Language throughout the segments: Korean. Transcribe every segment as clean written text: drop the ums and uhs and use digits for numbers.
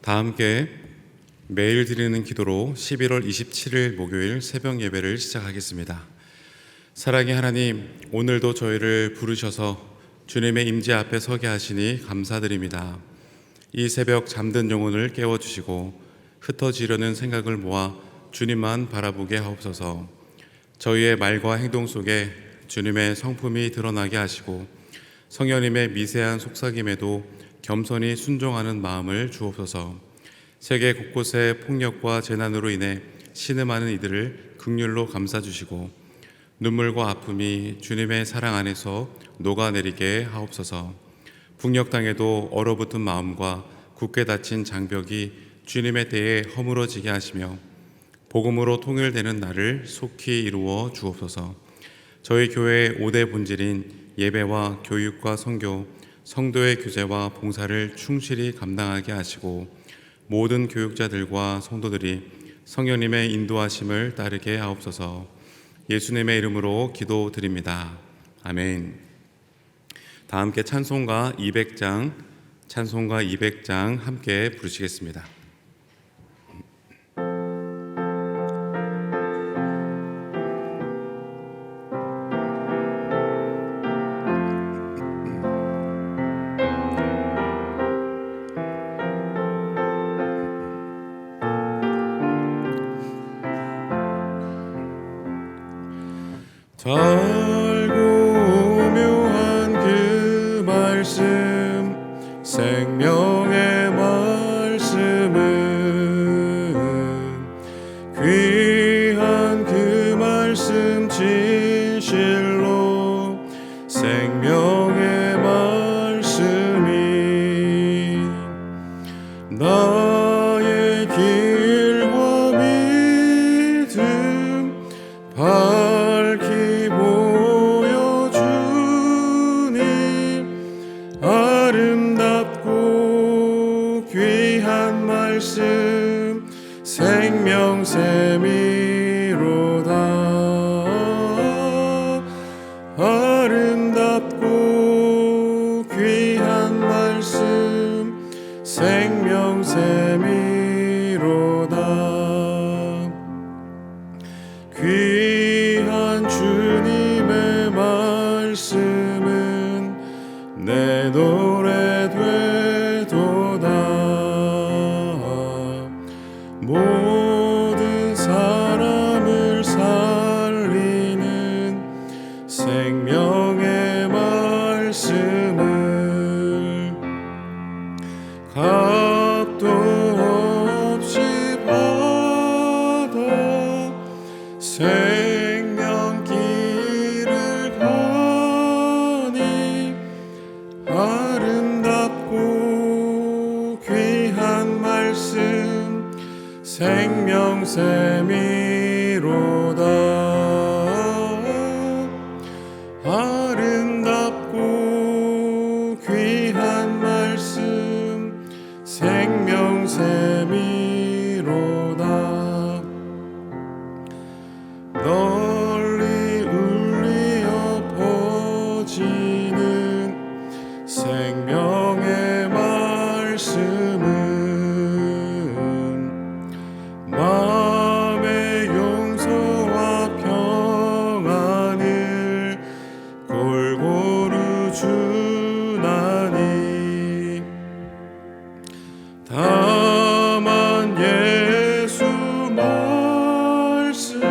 다 함께 매일 드리는 기도로 11월 27일 목요일 새벽 예배를 시작하겠습니다. 사랑의 하나님, 오늘도 저희를 부르셔서 주님의 임재 앞에 서게 하시니 감사드립니다. 이 새벽 잠든 영혼을 깨워주시고 흩어지려는 생각을 모아 주님만 바라보게 하옵소서. 저희의 말과 행동 속에 주님의 성품이 드러나게 하시고 성령님의 미세한 속삭임에도 겸손히 순종하는 마음을 주옵소서. 세계 곳곳의 폭력과 재난으로 인해 신음하는 이들을 긍휼로 감싸주시고 눈물과 아픔이 주님의 사랑 안에서 녹아내리게 하옵소서. 북녘 땅에도 얼어붙은 마음과 굳게 닫힌 장벽이 주님의 때에 허물어지게 하시며 복음으로 통일되는 날을 속히 이루어 주옵소서. 저희 교회의 5대 본질인 예배와 교육과 선교, 성도의 교제와 봉사를 충실히 감당하게 하시고 모든 교육자들과 성도들이 성령님의 인도하심을 따르게 하옵소서. 예수님의 이름으로 기도드립니다. 아멘. 다 함께 찬송가 200장 함께 부르시겠습니다. 달고 오묘한 그 말씀, 생명의 말씀은 귀한 그 말씀 진실로 생명의 말씀이 나의 길과 믿음 밝히 보여주니 아름답고 귀한 말씀 생명샘이로다. 아름답고 귀한 말씀 생명샘이로다. 귀한 주님의 말씀은 내 노래 되도다. 모든 사람을 살리는 생명의 말씀을 값도 없이 받아 생명길을 가니 아름답고 귀한 말씀 생명샘이로다. 아름답고 귀한 말씀 생명샘이로다. 널리 울리어 퍼지는 생명의 말씀은 마음의 용서와 평안을 골고루 주나니 다만 예수 말씀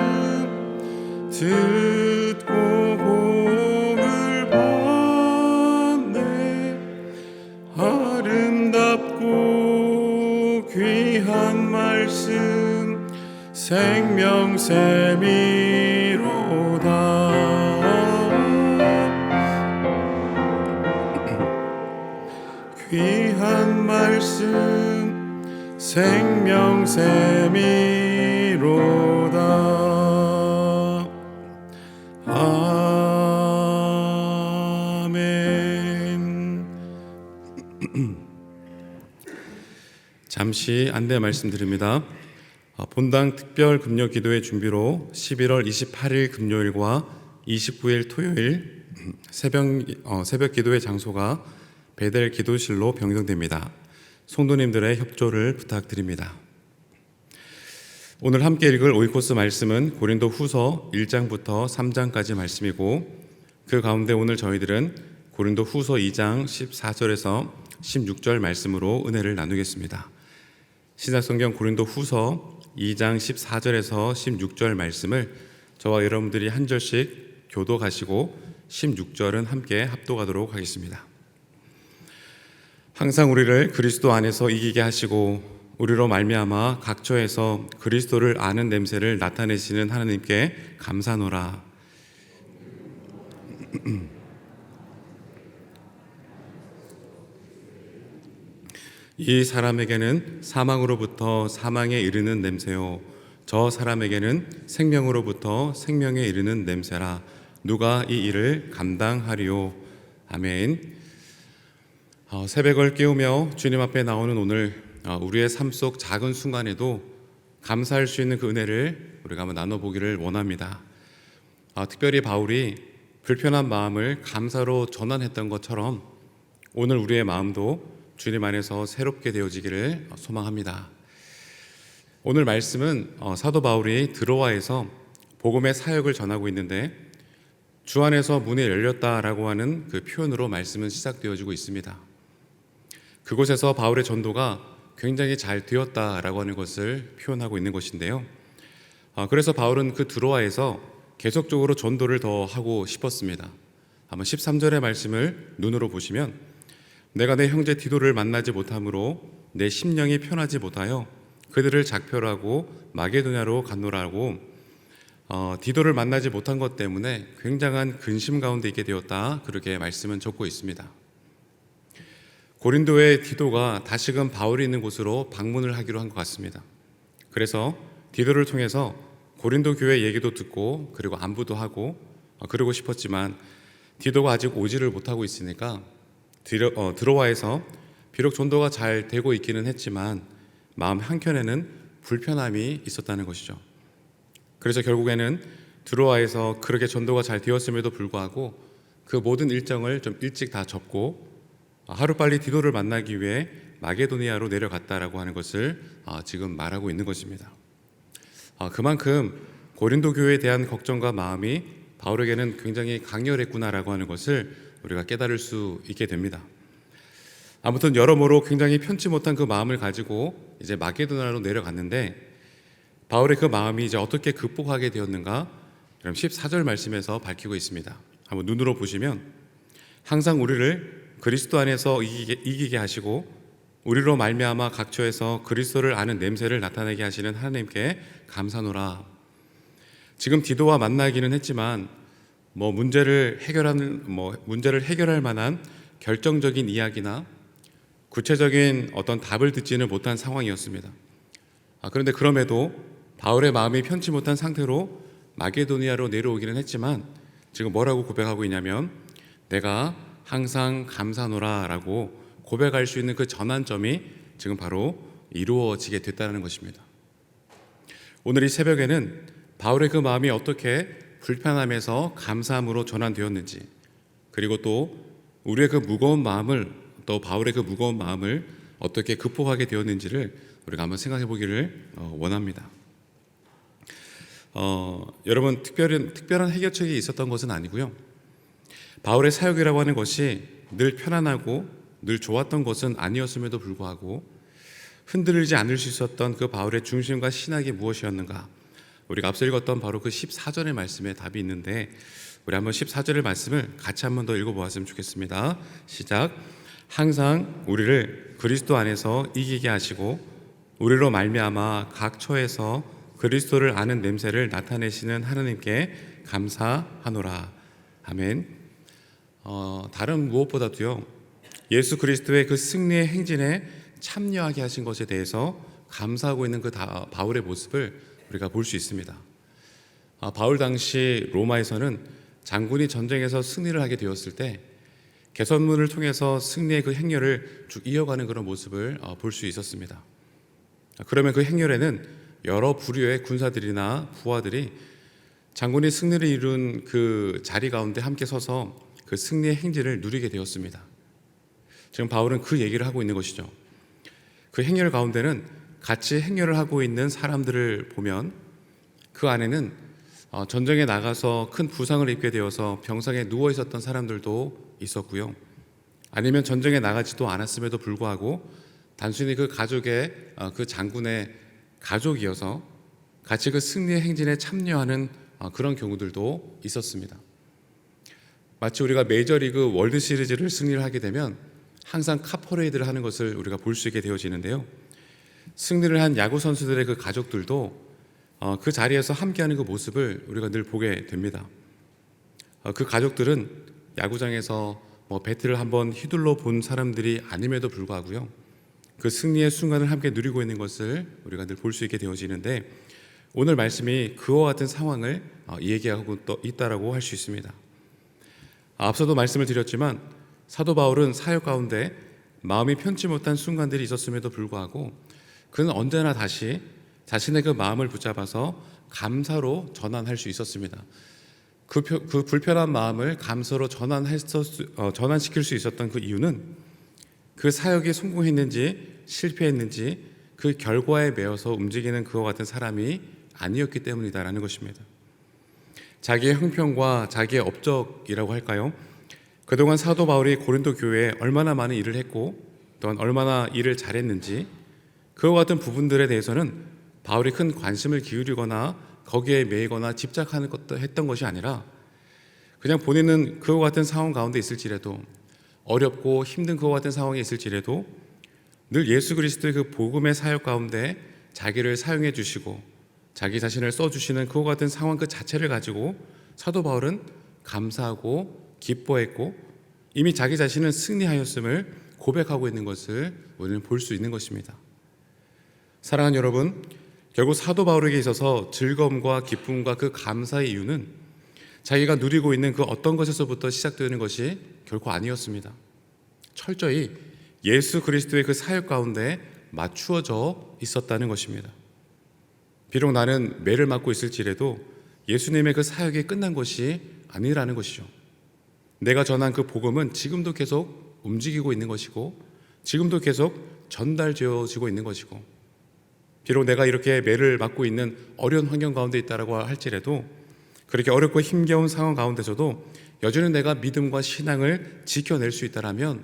듣고 복을 받네. 아름답고 귀한 말씀 생명샘이로다. 귀한 말씀 생명샘이로다. 아멘. 잠시 안내 말씀드립니다. 본당 특별 금요 기도의 준비로 11월 28일 금요일과 29일 토요일 새벽 기도의 장소가 베델 기도실로 변경됩니다. 성도님들의 협조를 부탁드립니다. 오늘 함께 읽을 오이코스 말씀은 고린도 후서 1장부터 3장까지 말씀이고, 그 가운데 오늘 저희들은 고린도 후서 2장 14절에서 16절 말씀으로 은혜를 나누겠습니다. 신약성경 고린도 후서 2장 14절에서 16절 말씀을 저와 여러분들이 한 절씩 교독하시고 16절은 함께 합독하도록 하겠습니다. 항상 우리를 그리스도 안에서 이기게 하시고 우리로 말미암아 각처에서 그리스도를 아는 냄새를 나타내시는 하나님께 감사노라. 이 사람에게는 사망으로부터 사망에 이르는 냄새요, 저 사람에게는 생명으로부터 생명에 이르는 냄새라. 누가 이 일을 감당하리요? 아멘. 새벽을 깨우며 주님 앞에 나오는 오늘, 우리의 삶 속 작은 순간에도 감사할 수 있는 그 은혜를 우리가 한번 나눠보기를 원합니다. 특별히 바울이 불편한 마음을 감사로 전환했던 것처럼 오늘 우리의 마음도 주님 안에서 새롭게 되어지기를 소망합니다. 오늘 말씀은 사도 바울이 드로아에서 복음의 사역을 전하고 있는데, 주 안에서 문이 열렸다라고 하는 그 표현으로 말씀은 시작되어지고 있습니다. 그곳에서 바울의 전도가 굉장히 잘 되었다라고 하는 것을 표현하고 있는 것인데요. 그래서 바울은 그 드로아에서 계속적으로 전도를 더 하고 싶었습니다. 한번 13절의 말씀을 눈으로 보시면, 내가 내 형제 디도를 만나지 못함으로 내 심령이 편하지 못하여 그들을 작별하고 마게도냐로 갔노라고, 디도를 만나지 못한 것 때문에 굉장한 근심 가운데 있게 되었다, 그렇게 말씀은 적고 있습니다. 고린도의 디도가 다시금 바울이 있는 곳으로 방문을 하기로 한 것 같습니다. 그래서 디도를 통해서 고린도 교회 얘기도 듣고 그리고 안부도 하고 그러고 싶었지만 디도가 아직 오지를 못하고 있으니까 드로아에서 비록 전도가 잘 되고 있기는 했지만 마음 한켠에는 불편함이 있었다는 것이죠. 그래서 결국에는 드로아에서 그렇게 전도가 잘 되었음에도 불구하고 그 모든 일정을 좀 일찍 다 접고 하루빨리 디도를 만나기 위해 마게도니아로 내려갔다라고 하는 것을 지금 말하고 있는 것입니다. 그만큼 고린도 교회에 대한 걱정과 마음이 바울에게는 굉장히 강렬했구나라고 하는 것을 우리가 깨달을 수 있게 됩니다. 아무튼 여러모로 굉장히 편치 못한 그 마음을 가지고 이제 마게도냐로 내려갔는데, 바울의 그 마음이 이제 어떻게 극복하게 되었는가? 그럼 14절 말씀에서 밝히고 있습니다. 한번 눈으로 보시면, 항상 우리를 그리스도 안에서 이기게 하시고 우리로 말미암아 각처에서 그리스도를 아는 냄새를 나타내게 하시는 하나님께 감사노라. 지금 디도와 만나기는 했지만 문제를 해결할 만한 결정적인 이야기나 구체적인 어떤 답을 듣지는 못한 상황이었습니다. 그런데 그럼에도 바울의 마음이 편치 못한 상태로 마게도니아로 내려오기는 했지만 지금 뭐라고 고백하고 있냐면, 내가 항상 감사노라 라고 고백할 수 있는 그 전환점이 지금 바로 이루어지게 됐다는 것입니다. 오늘 이 새벽에는 바울의 그 마음이 어떻게 불편함에서 감사함으로 전환되었는지, 그리고 또 우리의 그 무거운 마음을, 또 바울의 그 무거운 마음을 어떻게 극복하게 되었는지를 우리가 한번 생각해 보기를 원합니다. 여러분, 특별한 해결책이 있었던 것은 아니고요. 바울의 사역이라고 하는 것이 늘 편안하고 늘 좋았던 것은 아니었음에도 불구하고 흔들리지 않을 수 있었던 그 바울의 중심과 신학이 무엇이었는가? 우리가 앞서 읽었던 바로 그 14절의 말씀에 답이 있는데, 우리 한번 14절의 말씀을 같이 한번 더 읽어보았으면 좋겠습니다. 시작. 항상 우리를 그리스도 안에서 이기게 하시고 우리로 말미암아 각처에서 그리스도를 아는 냄새를 나타내시는 하나님께 감사하노라. 아멘. 다른 무엇보다도요, 예수 그리스도의 그 승리의 행진에 참여하게 하신 것에 대해서 감사하고 있는 그 바울의 모습을 우리가 볼 수 있습니다. 바울 당시 로마에서는 장군이 전쟁에서 승리를 하게 되었을 때 개선문을 통해서 승리의 그 행렬을 쭉 이어가는 그런 모습을 볼 수 있었습니다. 그러면 그 행렬에는 여러 부류의 군사들이나 부하들이 장군이 승리를 이룬 그 자리 가운데 함께 서서 그 승리의 행진을 누리게 되었습니다. 지금 바울은 그 얘기를 하고 있는 것이죠. 그 행렬 가운데는 같이 행렬을 하고 있는 사람들을 보면 그 안에는 전쟁에 나가서 큰 부상을 입게 되어서 병상에 누워 있었던 사람들도 있었고요. 아니면 전쟁에 나가지도 않았음에도 불구하고 단순히 그 가족의 그 장군의 가족이어서 같이 그 승리의 행진에 참여하는 그런 경우들도 있었습니다. 마치 우리가 메이저리그 월드 시리즈를 승리를 하게 되면 항상 카퍼레이드를 하는 것을 우리가 볼 수 있게 되어지는데요. 승리를 한 야구 선수들의 그 가족들도 그 자리에서 함께하는 그 모습을 우리가 늘 보게 됩니다. 그 가족들은 야구장에서 배트를 한번 휘둘러 본 사람들이 아님에도 불구하고요, 그 승리의 순간을 함께 누리고 있는 것을 우리가 늘 볼 수 있게 되어지는데, 오늘 말씀이 그와 같은 상황을 얘기하고 있다라고 할 수 있습니다. 앞서도 말씀을 드렸지만 사도 바울은 사역 가운데 마음이 편치 못한 순간들이 있었음에도 불구하고 그는 언제나 다시 자신의 그 마음을 붙잡아서 감사로 전환할 수 있었습니다. 그 불편한 마음을 감사로 전환시킬 수 있었던 그 이유는 그 사역이 성공했는지 실패했는지 그 결과에 매여서 움직이는 그와 같은 사람이 아니었기 때문이다라는 것입니다. 자기의 형편과 자기의 업적이라고 할까요? 그동안 사도 바울이 고린도 교회에 얼마나 많은 일을 했고 또한 얼마나 일을 잘했는지 그와 같은 부분들에 대해서는 바울이 큰 관심을 기울이거나 거기에 매이거나 했던 것이 아니라 그냥 본인은 그와 같은 상황 가운데 있을지라도, 어렵고 힘든 그와 같은 상황에 있을지라도 늘 예수 그리스도의 그 복음의 사역 가운데 자기를 사용해 주시고 자기 자신을 써주시는 그와 같은 상황 그 자체를 가지고 사도 바울은 감사하고 기뻐했고 이미 자기 자신은 승리하였음을 고백하고 있는 것을 우리는 볼 수 있는 것입니다. 사랑하는 여러분, 결국 사도 바울에게 있어서 즐거움과 기쁨과 그 감사의 이유는 자기가 누리고 있는 그 어떤 것에서부터 시작되는 것이 결코 아니었습니다. 철저히 예수 그리스도의 그 사역 가운데 맞추어져 있었다는 것입니다. 비록 나는 매를 맞고 있을지라도 예수님의 그 사역이 끝난 것이 아니라는 것이죠. 내가 전한 그 복음은 지금도 계속 움직이고 있는 것이고 지금도 계속 전달되어지고 있는 것이고, 비록 내가 이렇게 매를 맞고 있는 어려운 환경 가운데 있다라고 할지라도 그렇게 어렵고 힘겨운 상황 가운데서도 여전히 내가 믿음과 신앙을 지켜낼 수 있다라면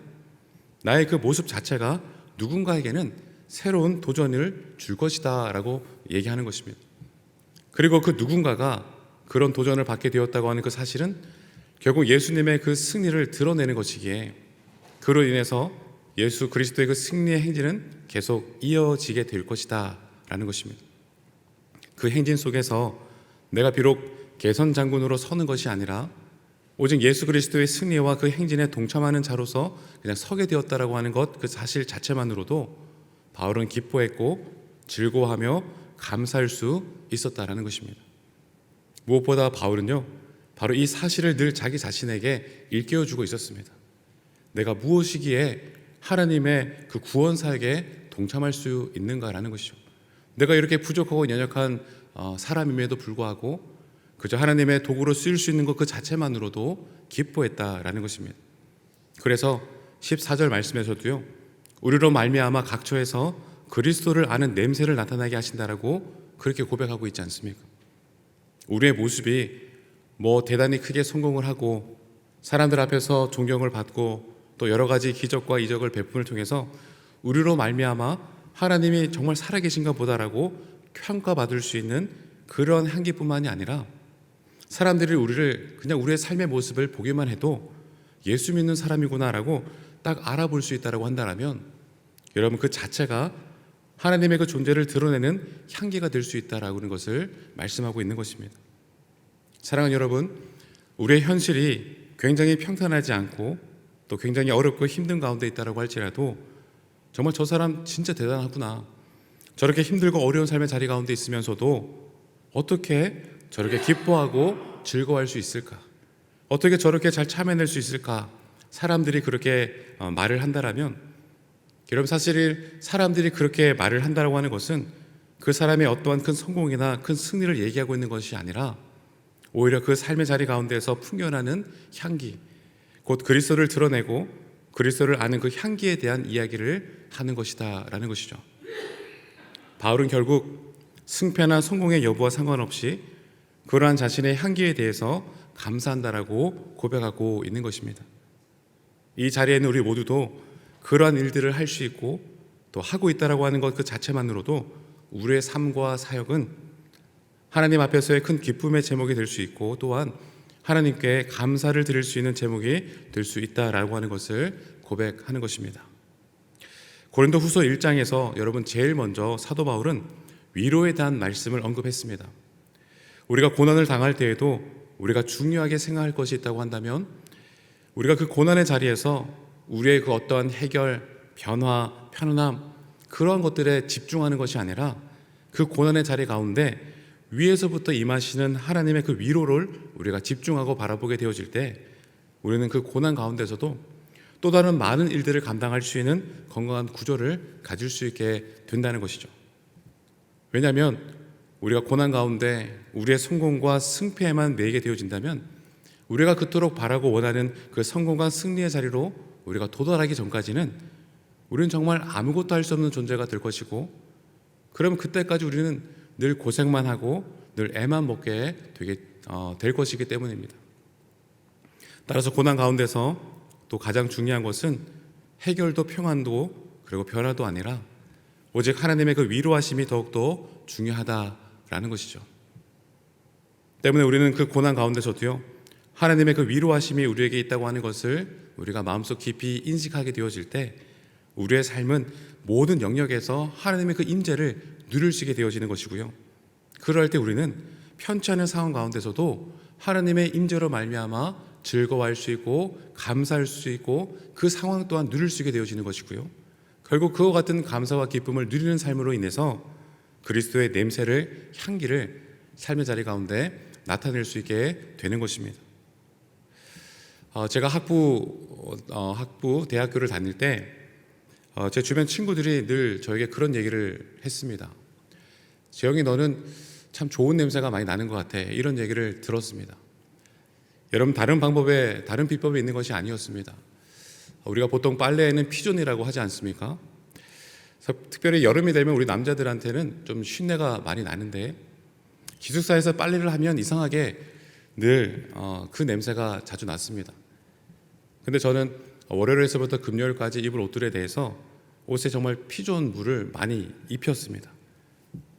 나의 그 모습 자체가 누군가에게는 새로운 도전을 줄 것이다 라고 얘기하는 것입니다. 그리고 그 누군가가 그런 도전을 받게 되었다고 하는 그 사실은 결국 예수님의 그 승리를 드러내는 것이기에 그로 인해서 예수 그리스도의 그 승리의 행진은 계속 이어지게 될 것이다 라는 것입니다. 그 행진 속에서 내가 비록 개선 장군으로 서는 것이 아니라 오직 예수 그리스도의 승리와 그 행진에 동참하는 자로서 그냥 서게 되었다라고 하는 것, 그 사실 자체만으로도 바울은 기뻐했고 즐거워하며 감사할 수 있었다라는 것입니다. 무엇보다 바울은요, 바로 이 사실을 늘 자기 자신에게 일깨워주고 있었습니다. 내가 무엇이기에 하나님의 그 구원 사역에 동참할 수 있는가라는 것이죠. 내가 이렇게 부족하고 연약한 사람임에도 불구하고 그저 하나님의 도구로 쓰일 수 있는 것 그 자체만으로도 기뻐했다라는 것입니다. 그래서 14절 말씀에서도요, 우리로 말미암아 각처에서 그리스도를 아는 냄새를 나타나게 하신다라고 그렇게 고백하고 있지 않습니까? 우리의 모습이 대단히 크게 성공을 하고 사람들 앞에서 존경을 받고 또 여러 가지 기적과 이적을 베품을 통해서 우리로 말미암아 하나님이 정말 살아계신가 보다라고 평가받을 수 있는 그런 향기뿐만이 아니라 사람들이 우리를 그냥 우리의 삶의 모습을 보기만 해도 예수 믿는 사람이구나라고 딱 알아볼 수 있다라고 한다면 여러분, 그 자체가 하나님의 그 존재를 드러내는 향기가 될 수 있다라고 하는 것을 말씀하고 있는 것입니다. 사랑하는 여러분, 우리의 현실이 굉장히 평탄하지 않고 또 굉장히 어렵고 힘든 가운데 있다라고 할지라도 정말 저 사람 진짜 대단하구나, 저렇게 힘들고 어려운 삶의 자리 가운데 있으면서도 어떻게 저렇게 기뻐하고 즐거워할 수 있을까, 어떻게 저렇게 잘 참아낼 수 있을까, 사람들이 그렇게 말을 한다라면 여러분, 사실 사람들이 그렇게 말을 한다라고 하는 것은 그 사람의 어떠한 큰 성공이나 큰 승리를 얘기하고 있는 것이 아니라 오히려 그 삶의 자리 가운데서 풍겨나는 향기, 곧 그리스도를 드러내고 그리스도를 아는 그 향기에 대한 이야기를 하는 것이다라는 것이죠. 바울은 결국 승패나 성공의 여부와 상관없이 그러한 자신의 향기에 대해서 감사한다라고 고백하고 있는 것입니다. 이 자리에 있는 우리 모두도 그러한 일들을 할 수 있고 또 하고 있다라고 하는 것 그 자체만으로도 우리의 삶과 사역은 하나님 앞에서의 큰 기쁨의 제목이 될 수 있고 또한 하나님께 감사를 드릴 수 있는 제목이 될 수 있다라고 하는 것을 고백하는 것입니다. 고린도 후서 1장에서 여러분 제일 먼저 사도 바울은 위로에 대한 말씀을 언급했습니다. 우리가 고난을 당할 때에도 우리가 중요하게 생각할 것이 있다고 한다면 우리가 그 고난의 자리에서 우리의 그 어떠한 해결, 변화, 편안함 그러한 것들에 집중하는 것이 아니라 그 고난의 자리 가운데 위에서부터 임하시는 하나님의 그 위로를 우리가 집중하고 바라보게 되어질 때 우리는 그 고난 가운데서도 또 다른 많은 일들을 감당할 수 있는 건강한 구조를 가질 수 있게 된다는 것이죠. 왜냐하면 우리가 고난 가운데 우리의 성공과 승패에만 매이게 되어진다면 우리가 그토록 바라고 원하는 그 성공과 승리의 자리로 우리가 도달하기 전까지는 우리는 정말 아무것도 할 수 없는 존재가 될 것이고 그러면 그때까지 우리는 늘 고생만 하고 늘 애만 먹게 될 것이기 때문입니다. 따라서 고난 가운데서 또 가장 중요한 것은 해결도 평안도 그리고 변화도 아니라 오직 하나님의 그 위로하심이 더욱더 중요하다라는 것이죠. 때문에 우리는 그 고난 가운데서도요 하나님의 그 위로하심이 우리에게 있다고 하는 것을 우리가 마음속 깊이 인식하게 되어질 때 우리의 삶은 모든 영역에서 하나님의 그 임재를 누릴 수 있게 되어지는 것이고요. 그럴 때 우리는 편치 않은 상황 가운데서도 하나님의 임재로 말미암아 즐거워할 수 있고 감사할 수 있고 그 상황 또한 누릴 수 있게 되어지는 것이고요. 결국 그와 같은 감사와 기쁨을 누리는 삶으로 인해서 그리스도의 냄새를 향기를 삶의 자리 가운데 나타낼 수 있게 되는 것입니다. 제가 대학교를 다닐 때 제 주변 친구들이 늘 저에게 그런 얘기를 했습니다. 재영이 너는 참 좋은 냄새가 많이 나는 것 같아. 이런 얘기를 들었습니다. 여러분 다른 비법이 있는 것이 아니었습니다. 우리가 보통 빨래에는 피존이라고 하지 않습니까? 특별히 여름이 되면 우리 남자들한테는 좀 쉰내가 많이 나는데 기숙사에서 빨래를 하면 이상하게 늘 그 냄새가 자주 났습니다. 근데 저는 월요일에서부터 금요일까지 입을 옷들에 대해서 옷에 정말 피존 물을 많이 입혔습니다.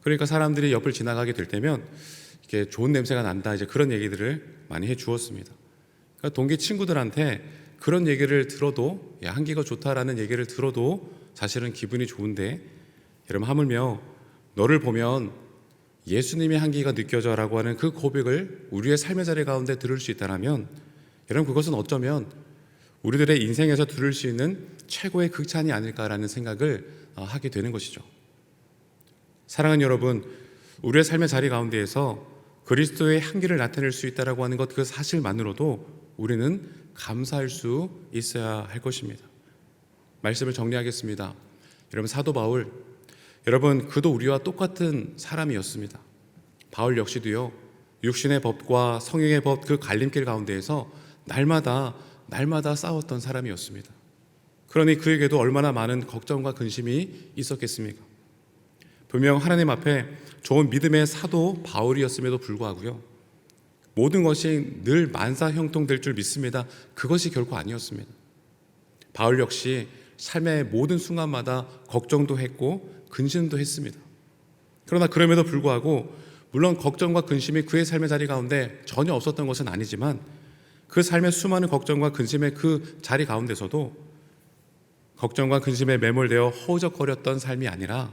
그러니까 사람들이 옆을 지나가게 될 때면 이렇게 좋은 냄새가 난다 이제 그런 얘기들을 많이 해 주었습니다. 그러니까 동기 친구들한테 그런 얘기를 들어도 야, 향기가 좋다라는 얘기를 들어도 사실은 기분이 좋은데 여러분 하물며 너를 보면 예수님의 향기가 느껴져라고 하는 그 고백을 우리의 삶의 자리 가운데 들을 수 있다면 여러분 그것은 어쩌면 우리들의 인생에서 들을 수 있는 최고의 극찬이 아닐까라는 생각을 하게 되는 것이죠. 사랑하는 여러분, 우리의 삶의 자리 가운데에서 그리스도의 향기를 나타낼 수 있다라고 하는 것 그 사실만으로도 우리는 감사할 수 있어야 할 것입니다. 말씀을 정리하겠습니다. 여러분 사도 바울, 여러분 그도 우리와 똑같은 사람이었습니다. 바울 역시도요 육신의 법과 성령의 법 그 갈림길 가운데에서 날마다 싸웠던 사람이었습니다. 그러니 그에게도 얼마나 많은 걱정과 근심이 있었겠습니까? 분명 하나님 앞에 좋은 믿음의 사도 바울이었음에도 불구하고요 모든 것이 늘 만사형통될 줄 믿습니다. 그것이 결코 아니었습니다. 바울 역시 삶의 모든 순간마다 걱정도 했고 근심도 했습니다. 그러나 그럼에도 불구하고 물론 걱정과 근심이 그의 삶의 자리 가운데 전혀 없었던 것은 아니지만 그 삶의 수많은 걱정과 근심의 그 자리 가운데서도 걱정과 근심에 매몰되어 허우적거렸던 삶이 아니라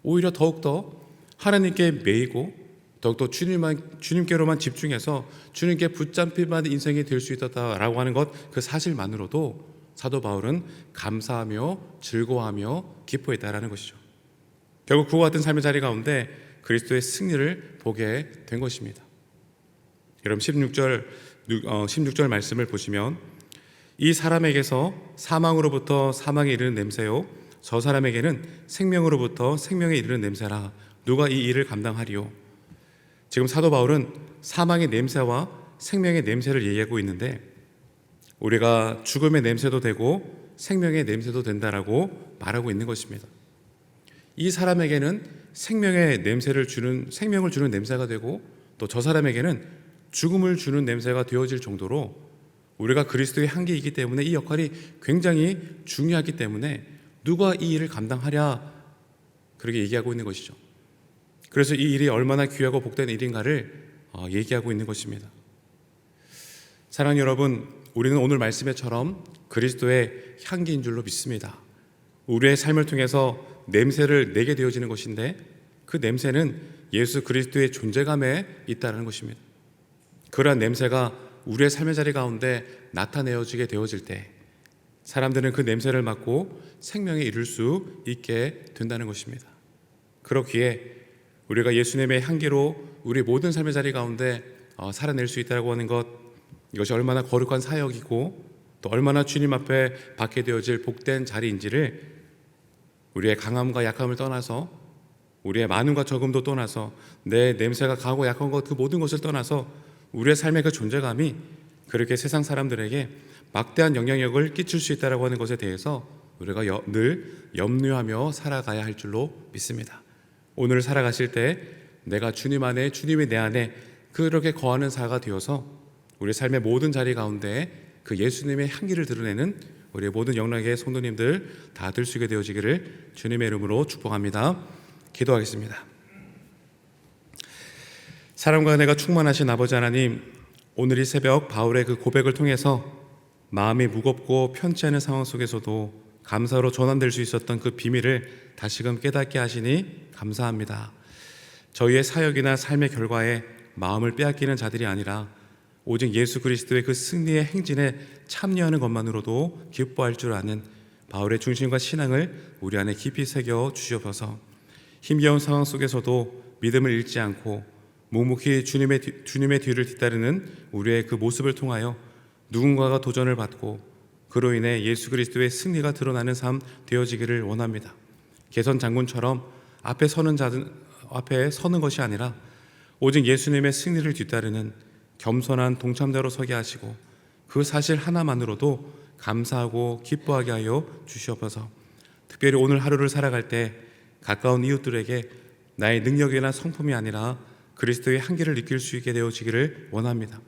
오히려 더욱더 하나님께 매이고 더욱더 주님께로만 집중해서 주님께 붙잡힐 인생이 될 수 있었다라고 하는 것 그 사실만으로도 사도 바울은 감사하며 즐거워하며 기뻐했다라는 것이죠. 결국 그와 같은 삶의 자리 가운데 그리스도의 승리를 보게 된 것입니다. 여러분 16절 말씀을 보시면 이 사람에게서 사망으로부터 사망에 이르는 냄새요 저 사람에게는 생명으로부터 생명에 이르는 냄새라 누가 이 일을 감당하리요. 지금 사도 바울은 사망의 냄새와 생명의 냄새를 얘기하고 있는데 우리가 죽음의 냄새도 되고 생명의 냄새도 된다라고 말하고 있는 것입니다. 이 사람에게는 생명의 냄새를 주는, 생명을 주는 냄새가 되고, 또 저 사람에게는 죽음을 주는 냄새가 되어질 정도로 우리가 그리스도의 향기이기 때문에 이 역할이 굉장히 중요하기 때문에 누가 이 일을 감당하랴, 그렇게 얘기하고 있는 것이죠. 그래서 이 일이 얼마나 귀하고 복된 일인가를 얘기하고 있는 것입니다. 사랑하는 여러분, 우리는 오늘 말씀에처럼 그리스도의 향기인 줄로 믿습니다. 우리의 삶을 통해서 냄새를 내게 되어지는 것인데, 그 냄새는 예수 그리스도의 존재감에 있다는 것입니다. 그러한 냄새가 우리의 삶의 자리 가운데 나타내어지게 되어질 때 사람들은 그 냄새를 맡고 생명에 이를 수 있게 된다는 것입니다. 그렇기에 우리가 예수님의 향기로 우리 모든 삶의 자리 가운데 살아낼 수 있다고 하는 것, 이것이 얼마나 거룩한 사역이고 또 얼마나 주님 앞에 받게 되어질 복된 자리인지를 우리의 강함과 약함을 떠나서, 우리의 많음과 적음도 떠나서, 내 냄새가 강하고 약한 것, 그 모든 것을 떠나서 우리의 삶의 그 존재감이 그렇게 세상 사람들에게 막대한 영향력을 끼칠 수 있다고 하는 것에 대해서 우리가 늘 염려하며 살아가야 할 줄로 믿습니다. 오늘 살아가실 때 내가 주님 안에, 주님이 내 안에 그렇게 거하는 자가 되어서 우리 삶의 모든 자리 가운데 그 예수님의 향기를 드러내는 우리의 모든 영락의 성도님들 다 될 수 있게 되어지기를 주님의 이름으로 축복합니다. 기도하겠습니다. 사랑과 은혜가 충만하신 아버지 하나님, 오늘 이 새벽 바울의 그 고백을 통해서 마음이 무겁고 편치 않은 상황 속에서도 감사로 전환될 수 있었던 그 비밀을 다시금 깨닫게 하시니 감사합니다. 저희의 사역이나 삶의 결과에 마음을 빼앗기는 자들이 아니라 오직 예수 그리스도의 그 승리의 행진에 참여하는 것만으로도 기뻐할 줄 아는 바울의 중심과 신앙을 우리 안에 깊이 새겨 주시옵소서. 힘겨운 상황 속에서도 믿음을 잃지 않고 묵묵히 주님의 뒤를 뒤따르는 우리의 그 모습을 통하여 누군가가 도전을 받고 그로 인해 예수 그리스도의 승리가 드러나는 삶 되어지기를 원합니다. 개선 장군처럼 앞에 서는 것이 아니라 오직 예수님의 승리를 뒤따르는 겸손한 동참자로 서게 하시고 그 사실 하나만으로도 감사하고 기뻐하게 하여 주시옵소서. 특별히 오늘 하루를 살아갈 때 가까운 이웃들에게 나의 능력이나 성품이 아니라 그리스도의 향기를 느낄 수 있게 되어지기를 원합니다.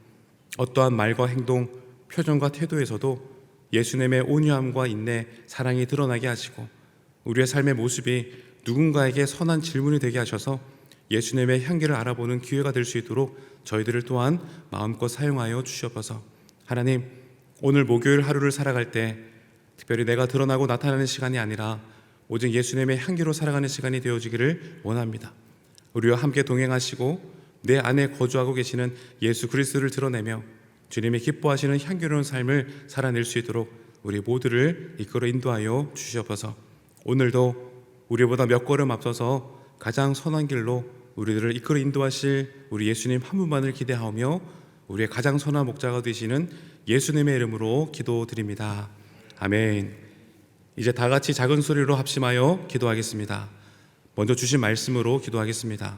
어떠한 말과 행동, 표정과 태도에서도 예수님의 온유함과 인내, 사랑이 드러나게 하시고 우리의 삶의 모습이 누군가에게 선한 질문이 되게 하셔서 예수님의 향기를 알아보는 기회가 될 수 있도록 저희들을 또한 마음껏 사용하여 주시옵소서. 하나님, 오늘 목요일 하루를 살아갈 때 특별히 내가 드러나고 나타나는 시간이 아니라 오직 예수님의 향기로 살아가는 시간이 되어지기를 원합니다. 우리와 함께 동행하시고 내 안에 거주하고 계시는 예수 그리스도를 드러내며 주님이 기뻐하시는 향기로운 삶을 살아낼 수 있도록 우리 모두를 이끌어 인도하여 주시옵소서. 오늘도 우리보다 몇 걸음 앞서서 가장 선한 길로 우리들을 이끌어 인도하실 우리 예수님 한 분만을 기대하며 우리의 가장 선한 목자가 되시는 예수님의 이름으로 기도드립니다. 아멘. 이제 다 같이 작은 소리로 합심하여 기도하겠습니다. 먼저 주신 말씀으로 기도하겠습니다.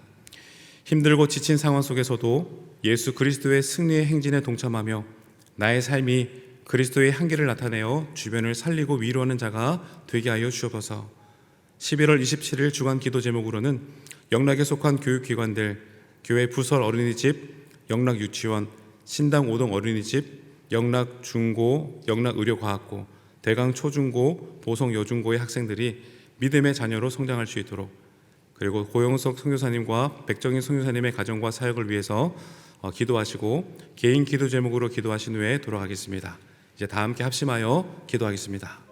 힘들고 지친 상황 속에서도 예수 그리스도의 승리의 행진에 동참하며 나의 삶이 그리스도의 향기를 나타내어 주변을 살리고 위로하는 자가 되게 하여 주옵소서. 11월 27일 주간 기도 제목으로는 영락에 속한 교육기관들, 교회 부설 어린이집, 영락 유치원, 신당 5동 어린이집, 영락 중고, 영락 의료과학고, 대강 초중고, 보성 여중고의 학생들이 믿음의 자녀로 성장할 수 있도록, 그리고 고영석 선교사님과 백정인 선교사님의 가정과 사역을 위해서 기도하시고 개인 기도 제목으로 기도하신 후에 돌아가겠습니다. 이제 다 함께 합심하여 기도하겠습니다.